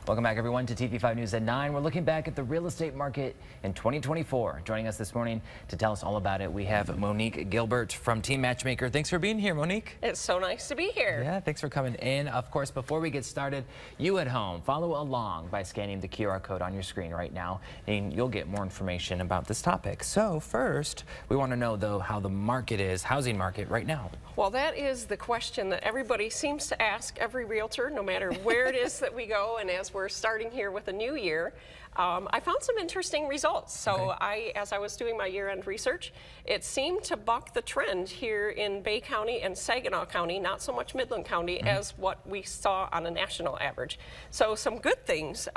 Welcome back, everyone, to TV5 News at 9. We're looking back at the real estate market in 2024. Joining us this morning to tell us all about it, we have Monique Gilbert from Team Matchmaker. Thanks for being here, Monique. It's so nice to be here. Yeah, thanks for coming in. Of course, before we get started, you at home, follow along by scanning the QR code on your screen right now, and you'll get more information about this topic. So first, we want to know, though, how the market is, housing market right now. Well, that is the question that everybody seems to ask every realtor, no matter where it is that we go. And as we're starting here with a new year, I found some interesting results. So as I was doing my year-end research, it seemed to buck the trend here in Bay County and Saginaw County, not so much Midland County, as what we saw on a national average. So some good things.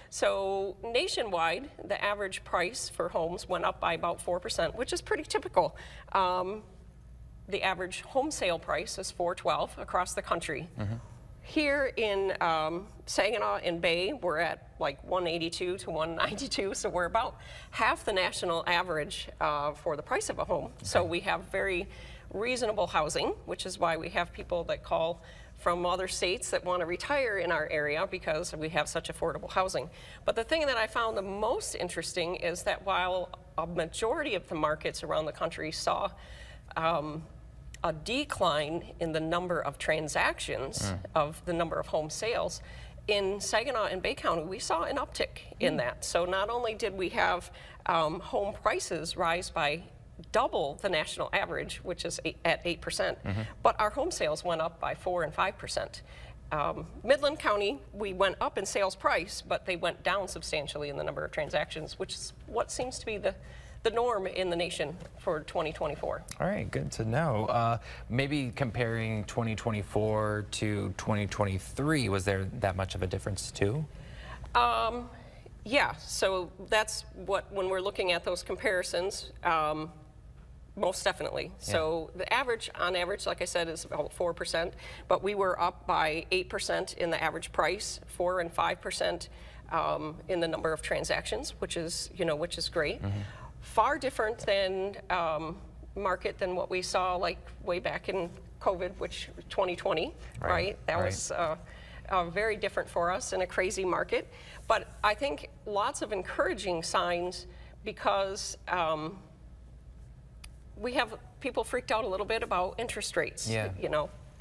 So nationwide, the average price for homes went up by about 4%, which is pretty typical. The average home sale price is $412 across the country. Here in Saginaw and Bay, we're at like 182 to 192, so we're about half the national average for the price of a home. So we have very reasonable housing, which is why we have people that call from other states that want to retire in our area because we have such affordable housing. But the thing that I found the most interesting is that while a majority of the markets around the country saw a decline in the number of transactions of the number of home sales, in Saginaw and Bay County, we saw an uptick in that. So not only did we have home prices rise by double the national average, which is at 8%, but our home sales went up by 4 and 5%. Midland County, we went up in sales price, but they went down substantially in the number of transactions, which is what seems to be the norm in the nation for 2024. All right, good to know. Maybe comparing 2024 to 2023, was there that much of a difference too? Yeah, so that's what, when we're looking at those comparisons, most definitely. So the average, on average, like I said, is about 4%, but we were up by 8% in the average price, 4 and 5% in the number of transactions, which is, which is great. Far different than market than what we saw like way back in COVID, which 2020, right? That was very different for us in a crazy market. But I think lots of encouraging signs because we have people freaked out a little bit about interest rates,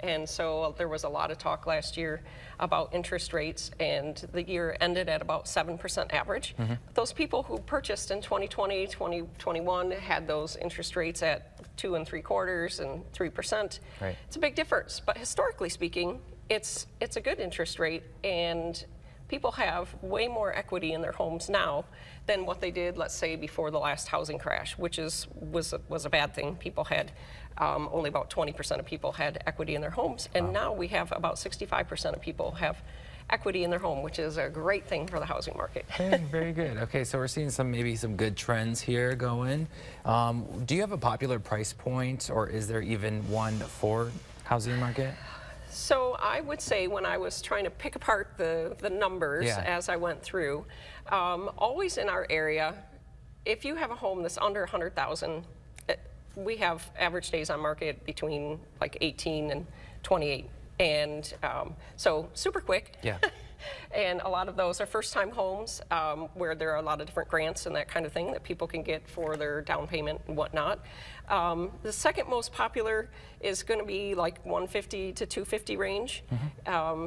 and so there was a lot of talk last year about interest rates, and the year ended at about 7% average. Those people who purchased in 2020, 2021 had those interest rates at 2 3/4 and 3%. It's a big difference, but historically speaking, it's a good interest rate, and people have way more equity in their homes now than what they did, let's say, before the last housing crash, which was a bad thing. People had only about 20% of people had equity in their homes, and now we have about 65% of people have equity in their home, which is a great thing for the housing market. Very good. Okay, so we're seeing maybe some good trends here going. Do you have a popular price point, or is there even one for housing market? So I would say, when I was trying to pick apart the numbers as I went through, always in our area, if you have a home that's under 100,000, we have average days on market between like 18 and 28, and so super quick. And a lot of those are first-time homes where there are a lot of different grants and that kind of thing that people can get for their down payment and whatnot. The second most popular is going to be like 150 to 250 range,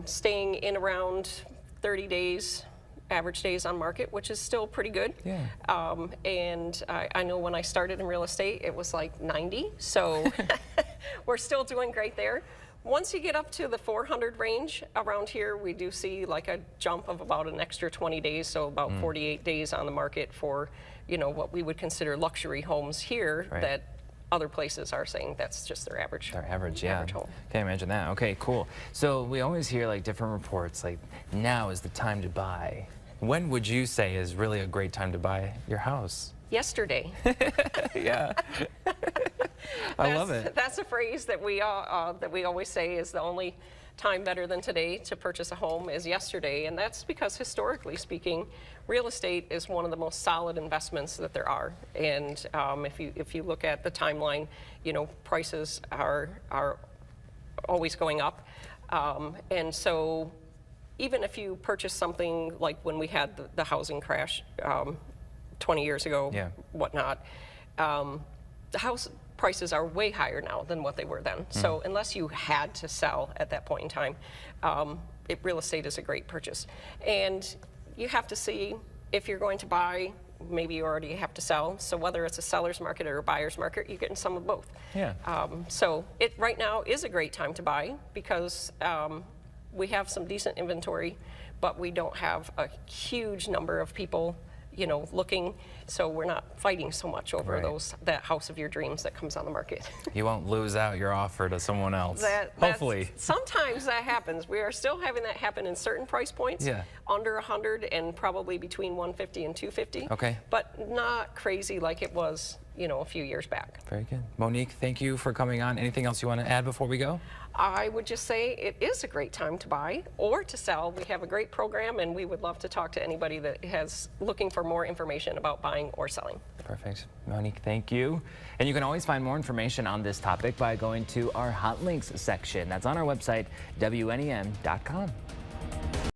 staying in around 30 days, average days on market, which is still pretty good. And I know when I started in real estate, it was like 90, so we're still doing great there. Once you get up to the 400 range around here, we do see like a jump of about an extra 20 days, so about 48 days on the market for, what we would consider luxury homes here that other places are saying that's just their average. Their average, average home. Can't imagine that. Okay, cool. So we always hear like different reports, like now is the time to buy. When would you say is really a great time to buy your house? Yesterday. I love it. That's a phrase that we always say is the only time better than today to purchase a home is yesterday, and that's because historically speaking, real estate is one of the most solid investments that there are. And if you look at the timeline, prices are always going up, and so even if you purchase something like when we had the housing crash 20 years ago, Yeah. whatnot, the house prices are way higher now than what they were then. So unless you had to sell at that point in time, real estate is a great purchase. And you have to see if you're going to buy, maybe you already have to sell. So whether it's a seller's market or a buyer's market, you're getting some of both. Yeah. So it right now is a great time to buy because we have some decent inventory, but we don't have a huge number of people, you know, looking. So we're not fighting so much over Right. that house of your dreams that comes on the market. You won't lose out your offer to someone else. Hopefully. Sometimes that happens. We are still having that happen in certain price points. Yeah. Under 100 and probably between 150 and 250. Okay. But not crazy like it was, you know, a few years back. Very good. Monique, thank you for coming on. Anything else you want to add before we go? I would just say it is a great time to buy or to sell. We have a great program, and we would love to talk to anybody that has looking for more information about buying or selling. Perfect. Monique, thank you. And you can always find more information on this topic by going to our hot links section. That's on our website, WNEM.com.